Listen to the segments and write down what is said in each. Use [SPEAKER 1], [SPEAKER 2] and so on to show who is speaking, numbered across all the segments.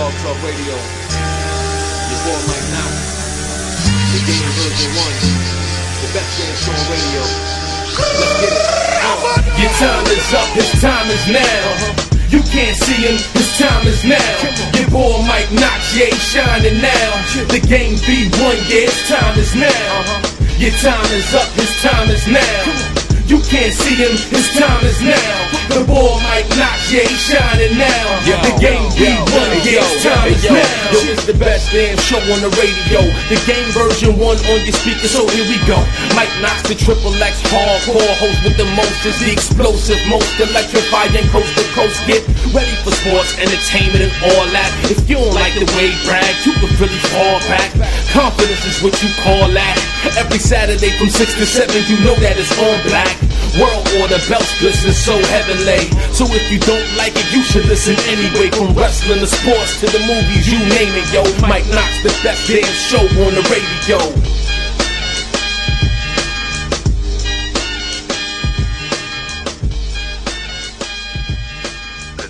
[SPEAKER 1] Blog Talk Radio. Your boy Mike Knox. The game version 1. The best damn show on radio. Let's get it.
[SPEAKER 2] Your time is up, his time is now. You can't see him, his time is now. Your boy Mike Knox, yeah, he's shining now. The game B1, yeah, his time is now. Your time is up, his time is now. You can't see him, his time is now. The boy Mike Knox, yeah, he's shining now. The game B1, yeah, his time is now. Yo, it's the best damn show on the radio. The game version 1 on your speaker, so here we go. Mike Knox, the triple X hardcore host with the most, is the explosive, most electrifying coast to coast. Get ready for sports, entertainment, and all that. If you don't like the way he brag, you can really fall back. Confidence is what you call that. Every Saturday from 6 to 7, you know that it's on black. World order, belts glisten so heavenly. So if you don't like it, you should listen anyway. From wrestling to sports to the movies, you name it, yo. Mike Knox, the best damn show on the radio.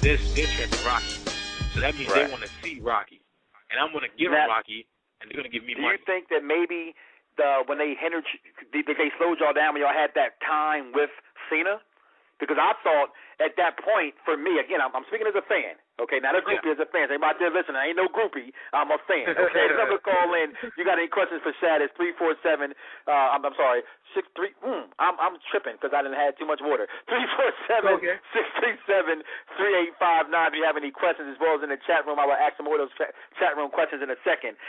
[SPEAKER 3] They're tripping Rocky. So that means they want to see Rocky. And I'm going to give them Rocky, and they're going to give me money.
[SPEAKER 4] Do you think that maybe when they hindered, they slowed y'all down when y'all had that time with Cena? Because I thought at that point, for me, again, I'm speaking as a fan. Okay, not a groupie, as a fan. Anybody out there listening, I ain't no groupie. I'm a fan. Okay, number call in. You got any questions for Shad? It's 347. I'm sorry, 63. I'm tripping because I didn't have too much water. 347-637-3859. If you have any questions, as well as in the chat room, I will ask some more of those chat room questions in a second.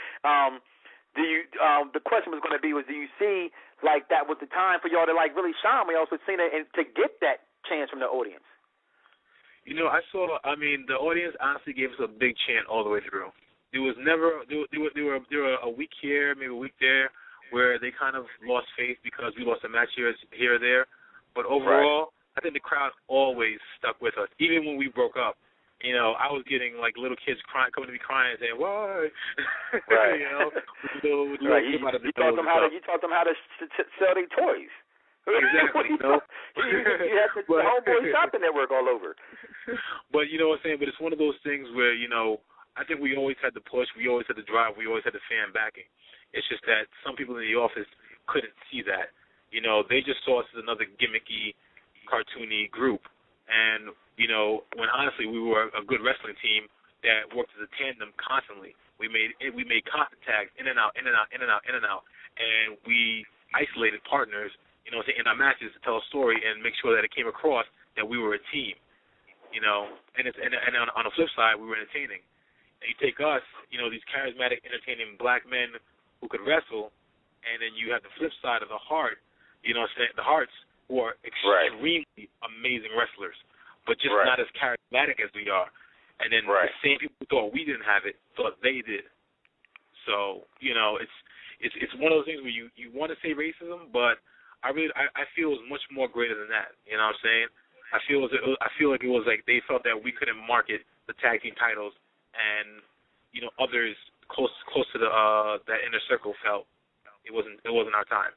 [SPEAKER 4] The question was going to be, do you see like that was the time for y'all to like really shine when y'all was with Cena and to get that chance from the audience?
[SPEAKER 3] You know, the audience honestly gave us a big chant all the way through. There was never, there were a week here, maybe a week there, where they kind of lost faith because we lost a match here or there. But overall, I think the crowd always stuck with us, even when we broke up. You know, I was getting like little kids crying, coming to me crying and saying, "Why?"
[SPEAKER 4] Right.
[SPEAKER 3] You know,
[SPEAKER 4] you taught them how to sell their toys.
[SPEAKER 3] Exactly.
[SPEAKER 4] You had the homeboy shopping network all over.
[SPEAKER 3] But you know what I'm saying? But it's one of those things where, you know, I think we always had the push, we always had the drive, we always had the fan backing. It's just that some people in the office couldn't see that. You know, they just saw us as another gimmicky, cartoony group. And, you know, when honestly we were a good wrestling team that worked as a tandem constantly. We made constant tags in and out, in and out, in and out, in and out. And we isolated partners, you know, in our matches to tell a story and make sure that it came across that we were a team, you know. And on the flip side, we were entertaining. And you take us, you know, these charismatic, entertaining black men who could wrestle, and then you have the flip side of the heart, you know, the Hearts, who are extremely amazing wrestlers, but just not as charismatic as we are. And then the same people who thought we didn't have it thought they did. So, you know, it's one of those things where you want to say racism, but I feel it was much more greater than that. You know what I'm saying? I feel like it was like they felt that we couldn't market the tag team titles, and you know others close to the that inner circle felt it wasn't our time.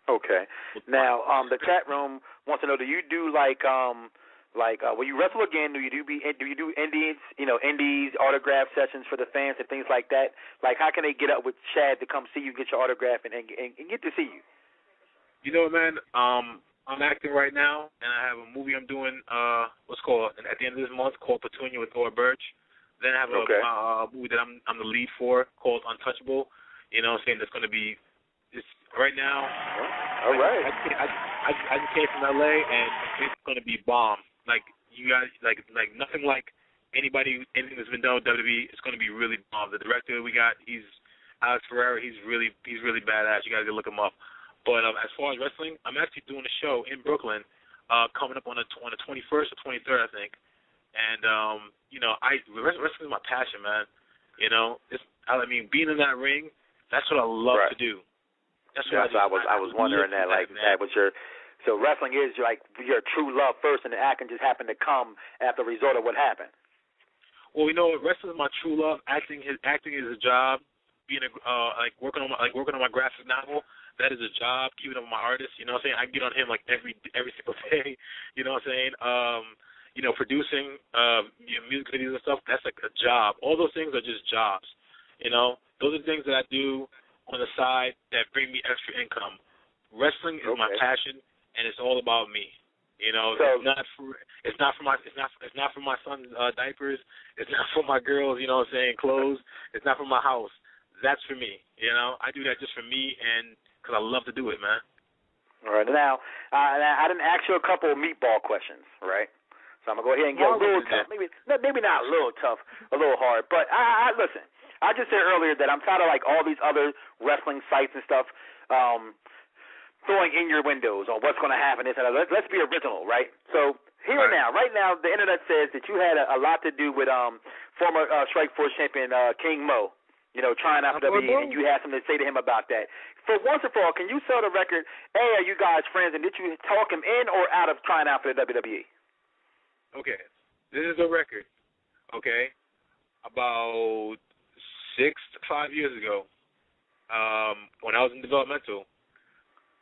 [SPEAKER 4] Okay. Now, the chat room wants to know: do you do when you wrestle again? Do you do indies? You know, indies autograph sessions for the fans and things like that? Like, how can they get up with Shad to come see you, get your autograph, and get to see you?
[SPEAKER 3] You know, man, I'm acting right now, and I have a movie I'm doing, at the end of this month, called Petunia with Thor Birch. Then I have a movie that I'm the lead for called Untouchable. You know what I'm saying? That's going to be, right now.
[SPEAKER 4] All right.
[SPEAKER 3] I just came from LA, and it's going to be bomb. Like, you guys, like nothing like anything that's been done with WWE. It's going to be really bomb. The director we got, he's Alex Ferreira. He's really badass. You got to look him up. But as far as wrestling, I'm actually doing a show in Brooklyn coming up on the 21st or 23rd, I think. And, you know, wrestling is my passion, man. You know, being in that ring, that's what I love to do. That's what
[SPEAKER 4] I was wondering that, like, that was your. So wrestling is like your true love first, and the acting just happened to come after the result of what happened.
[SPEAKER 3] Well, you know, wrestling is my true love. Acting is a job. Being working on my graphic novel, that is a job. Keeping up with my artist, you know what I'm saying? I get on him like every single day, you know what I'm saying? producing music videos and stuff, that's like a job. All those things are just jobs. Those are things that I do on the side that bring me extra income. Wrestling is my passion, and it's all about me. So, it's not for my son's diapers. It's not for my girls, clothes. It's not for my house. That's for me. I do that just for me, and because I love to do it, man.
[SPEAKER 4] All right. Now, I didn't ask you a couple of meatball questions, right? So I'm gonna go ahead and get a little tough. Maybe not a little tough, a little hard. But I listen. I just said earlier that I'm tired of like all these other wrestling sites and stuff throwing in your windows on what's going to happen. This and that. Let's be original, right? So right now, the internet says that you had a lot to do with former Strikeforce champion King Mo. Trying out for WWE, and you had something to say to him about that. For once and for all, can you sell the record? Are you guys friends, and did you talk him in or out of trying out for the WWE?
[SPEAKER 3] Okay, this is a record. Okay, about 6 to 5 years ago, when I was in developmental,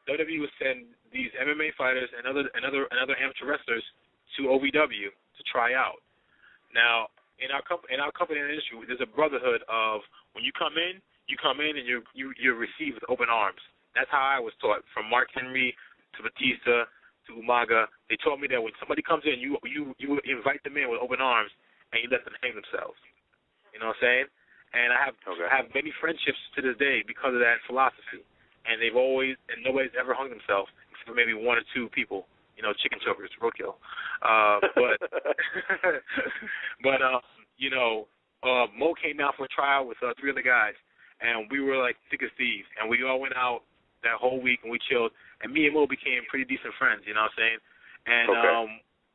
[SPEAKER 3] WWE would send these MMA fighters and other amateur wrestlers to OVW to try out. Now, in our company and industry, there's a brotherhood of when you come in and you're received with open arms. That's how I was taught, from Mark Henry to Batista to Umaga. They taught me that when somebody comes in, you invite them in with open arms and you let them hang themselves. You know what I'm saying? And I have many friendships to this day because of that philosophy. And nobody's ever hung themselves except for maybe one or two people. Chicken chokers, roadkill. Mo came out for a trial with 3 other guys, and we were like thick as thieves, and we all went out that whole week and we chilled, and me and Mo became pretty decent friends. You know what I'm saying? And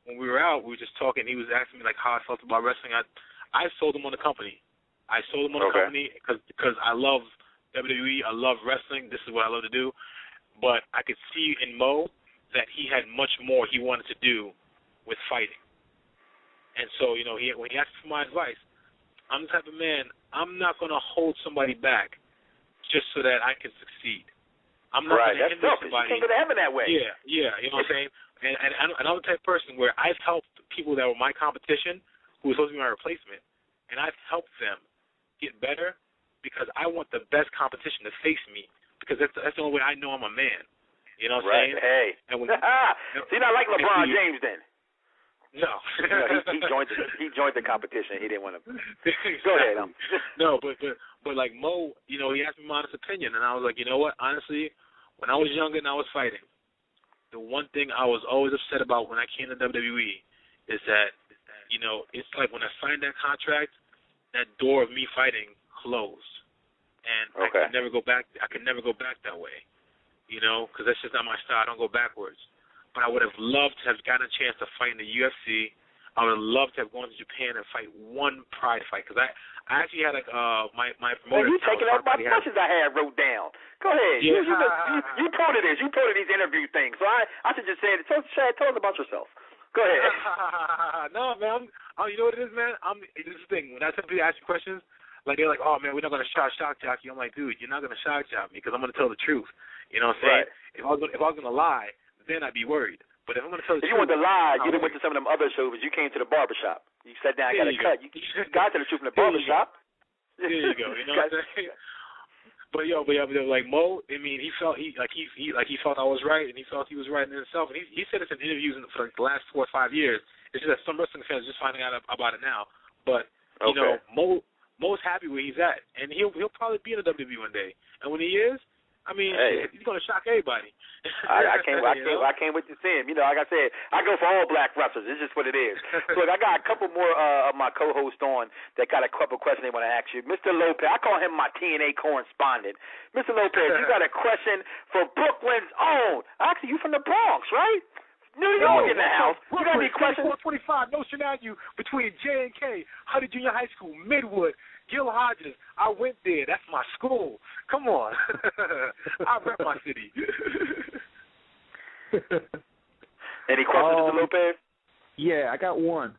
[SPEAKER 3] when we were out, we were just talking. He was asking me like how I felt about wrestling. I sold him on the company. I sold him on the company because I love WWE. I love wrestling. This is what I love to do. But I could see in Mo that he had much more he wanted to do with fighting. And so, when he asked for my advice, I'm the type of man, I'm not going to hold somebody back just so that I can succeed. I'm not going to hinder somebody.
[SPEAKER 4] You can't go to heaven that way.
[SPEAKER 3] Yeah, you know what I'm saying? And I'm the type of person where I've helped people that were my competition, who was supposed to be my replacement, and I've helped them get better because I want the best competition to face me, because that's the only way I know I'm a man. You know what I'm saying?
[SPEAKER 4] Hey. So you're not like LeBron James then?
[SPEAKER 3] No.
[SPEAKER 4] He joined the competition. He didn't want to. Go ahead.
[SPEAKER 3] No, but like Mo, he asked me my honest opinion, and I was like, you know what? Honestly, when I was younger and I was fighting, the one thing I was always upset about when I came to WWE is that, it's like when I signed that contract, that door of me fighting closed, and I could never go back. I could never go back that way. Because that's just not my style. I don't go backwards. But I would have loved to have gotten a chance to fight in the UFC. I would have loved to have gone to Japan and fight one pride fight. Because I actually had my promoter.
[SPEAKER 4] You taking up my questions I had wrote down. Go ahead.
[SPEAKER 3] Yeah.
[SPEAKER 4] You quoted this. You quoted these interview things. So I should just say it. So, Shad, tell us about yourself. Go ahead.
[SPEAKER 3] No, man. You know what it is, man? This is the thing. When I tell people to ask you questions, like they're like, oh, man, we're not going to shock jock you. I'm like, dude, you're not going to shock jock me because I'm going to tell the truth. You know what I'm saying? Right. If I was going to lie, then I'd be worried. But if I'm going to tell the truth.
[SPEAKER 4] If you want to lie, you done went to some of them other shows, but you came to the barbershop. You sat down, got a cut. You got to the truth in the barbershop.
[SPEAKER 3] There you go. You know what I'm saying? But like Mo, I mean, he felt he felt I was right, and he felt he was right in himself. And he said this in interviews for like the last 4 or 5 years. It's just that some wrestling fans are just finding out about it now. But Mo's happy where he's at, and he'll probably be in the WWE one day. And when he is, I mean, he's going to shock everybody.
[SPEAKER 4] I can't wait to see him. Like I said, I go for all black wrestlers. It's just what it is. Look, I got a couple more of my co-hosts on that got a couple questions they want to ask you. Mr. Lopez, I call him my TNA correspondent. Mr. Lopez, you got a question for Brooklyn's own. Actually, you from the Bronx, right? New York in the house. You got any questions?
[SPEAKER 3] 425, no shenanigans between J and K, Hunter Junior High School, Midwood, Gil Hodges. I went there. That's my school. Come on. I rep my city.
[SPEAKER 4] Any questions, Mr. Lopez?
[SPEAKER 5] Yeah, I got one.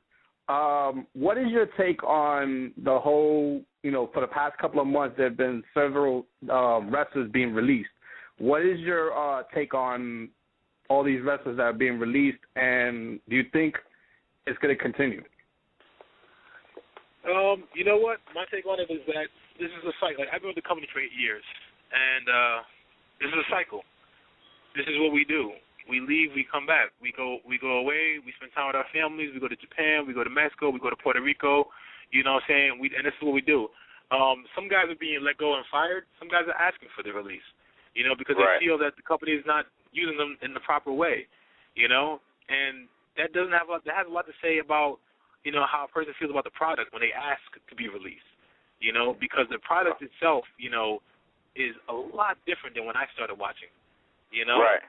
[SPEAKER 5] What is your take on the whole, for the past couple of months, there have been several wrestlers being released. What is your take on all these wrestlers that are being released, and do you think it's going to continue?
[SPEAKER 3] You know what? My take on it is that this is a cycle. Like, I've been with the company for 8 years, and this is a cycle. This is what we do. We leave, we come back. We go away, we spend time with our families, we go to Japan, we go to Mexico, we go to Puerto Rico, you know what I'm saying? And this is what we do. Some guys are being let go and fired. Some guys are asking for their release, you know, because they feel that the company is not using them in the proper way, you know? And that has a lot to say about, you know, how a person feels about the product when they ask to be released, you know, because the product itself, you know, is a lot different than when I started watching, you know?
[SPEAKER 4] Right.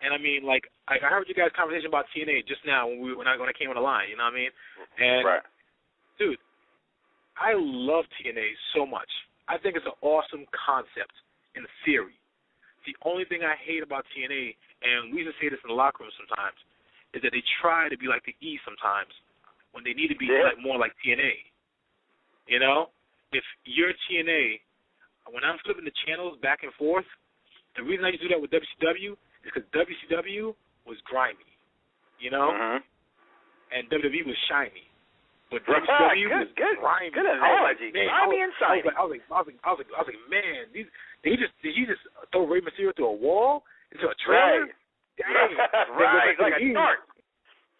[SPEAKER 3] And I mean, like, I heard you guys' conversation about TNA just now when I came on the line. You know what I mean? And dude, I love TNA so much. I think it's an awesome concept in theory. The only thing I hate about TNA, and we used to say this in the locker room sometimes, is that they try to be like the E sometimes when they need to be like more like TNA. You know, if you're TNA, when I'm flipping the channels back and forth, the reason I used to do that with WCW. Because WCW was grimy, you know, and WWE was shiny, but WCW was grimy.
[SPEAKER 4] Good analogy. Grimy and shiny.
[SPEAKER 3] I was like, man, did he just throw Rey Mysterio through a wall into a trailer? Dang,
[SPEAKER 4] right, like a dart.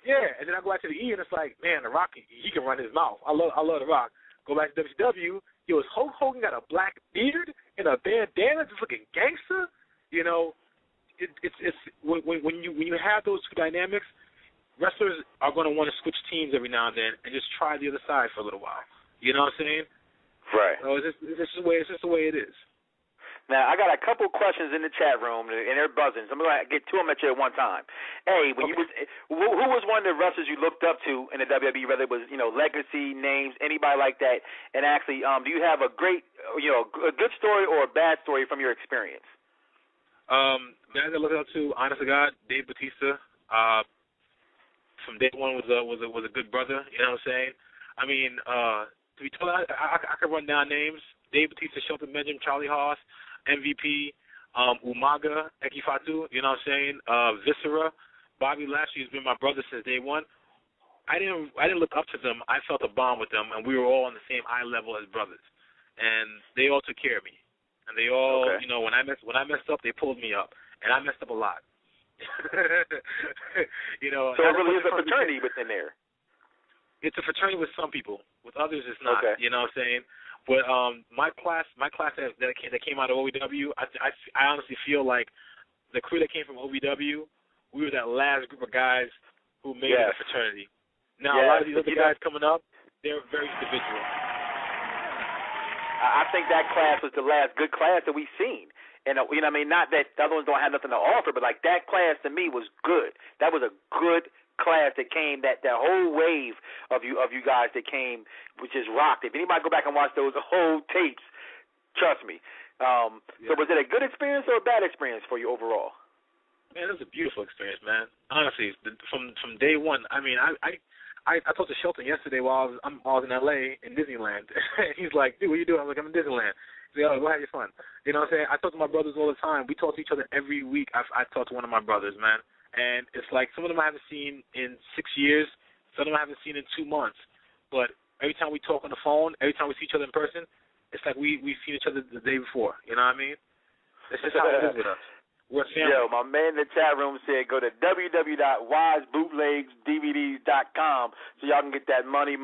[SPEAKER 3] Yeah, and then I go back to the E, and it's like, man, The Rock, he can run his mouth. I love The Rock. Go back to WCW. Hulk Hogan got a black beard and a bandana, just looking gangster, you know. It's when you have those two dynamics, wrestlers are going to want to switch teams every now and then and just try the other side for a little while. You know what I'm saying?
[SPEAKER 4] Right.
[SPEAKER 3] So it's just the way it is.
[SPEAKER 4] Now, I got a couple questions in the chat room, and they're buzzing. So I'm going to get two of them at you at one time. Hey, who was one of the wrestlers you looked up to in the WWE, whether it was, you know, legacy, names, anybody like that? And actually, do you have a great, you know, a good story or a bad story from your experience?
[SPEAKER 3] Guys I look up to, honest to God, Dave Bautista. From day one was a good brother. You know what I'm saying? I mean, to be told, I could run down names: Dave Bautista, Shelton Benjamin, Charlie Haas, MVP, Umaga, Eki Fatu. You know what I'm saying? Viscera, Bobby Lashley has been my brother since day one. I didn't look up to them. I felt a bond with them, and we were all on the same eye level as brothers. And they all took care of me. And they all, you know, when I messed up, they pulled me up. And I messed up a lot. You know.
[SPEAKER 4] So it really is a fraternity within there.
[SPEAKER 3] It's a fraternity with some people. With others, it's not. You know what I'm saying? But my class that came out of OVW, I honestly feel like the crew that came from OVW, we were that last group of guys who made it a fraternity. Now, a lot of these other guys coming up, they're very individual.
[SPEAKER 4] I think that class was the last good class that we've seen. And, you know what I mean? Not that the other ones don't have nothing to offer, but, like, that class to me was good. That was a good class that came, that whole wave of you guys that came, which just rocked. If anybody go back and watch those whole tapes, trust me. So was it a good experience or a bad experience for you overall?
[SPEAKER 3] Man, it was a beautiful experience, man. Honestly, from day one. I mean, I talked to Shelton yesterday while I was in L.A. in Disneyland. He's like, dude, what you doing? I'm like, I'm in Disneyland. He's like, oh, go have your fun. You know what I'm saying? I talk to my brothers all the time. We talk to each other every week. I talk to one of my brothers, man. And it's like some of them I haven't seen in 6 years. Some of them I haven't seen in 2 months. But every time we talk on the phone, every time we see each other in person, it's like we've seen each other the day before. You know what I mean? That's just how it is with us. We're family.
[SPEAKER 4] Yo, my man in the chat room said go to www.wisebootlegsdvds.com so y'all can get that money.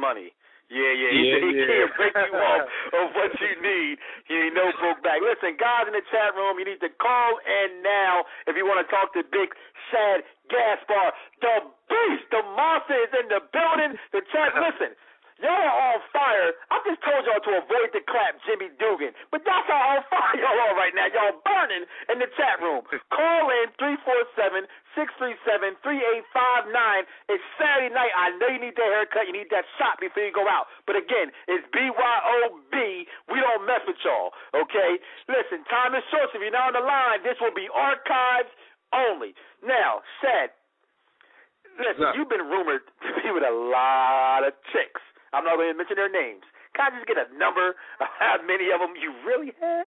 [SPEAKER 4] Yeah. He can't break you off of what you need. You ain't no broke back. Listen, guys in the chat room, you need to call in now if you want to talk to Big Shad Gaspard. The beast, the monster is in the building. The chat, listen. Y'all are on fire. I just told y'all to avoid the clap, Jimmy Dugan. But that's how on fire y'all are right now. Y'all burning in the chat room. Call in 347-637-3859. It's Saturday night. I know you need that haircut. You need that shot before you go out. But again, it's BYOB. We don't mess with y'all, okay? Listen, time is short. So if you're not on the line, this will be archives only. Now, Shad, listen, you've been rumored to be with a lot of chicks. I'm not going to mention their names. Can I just get a number of how many of them you really had?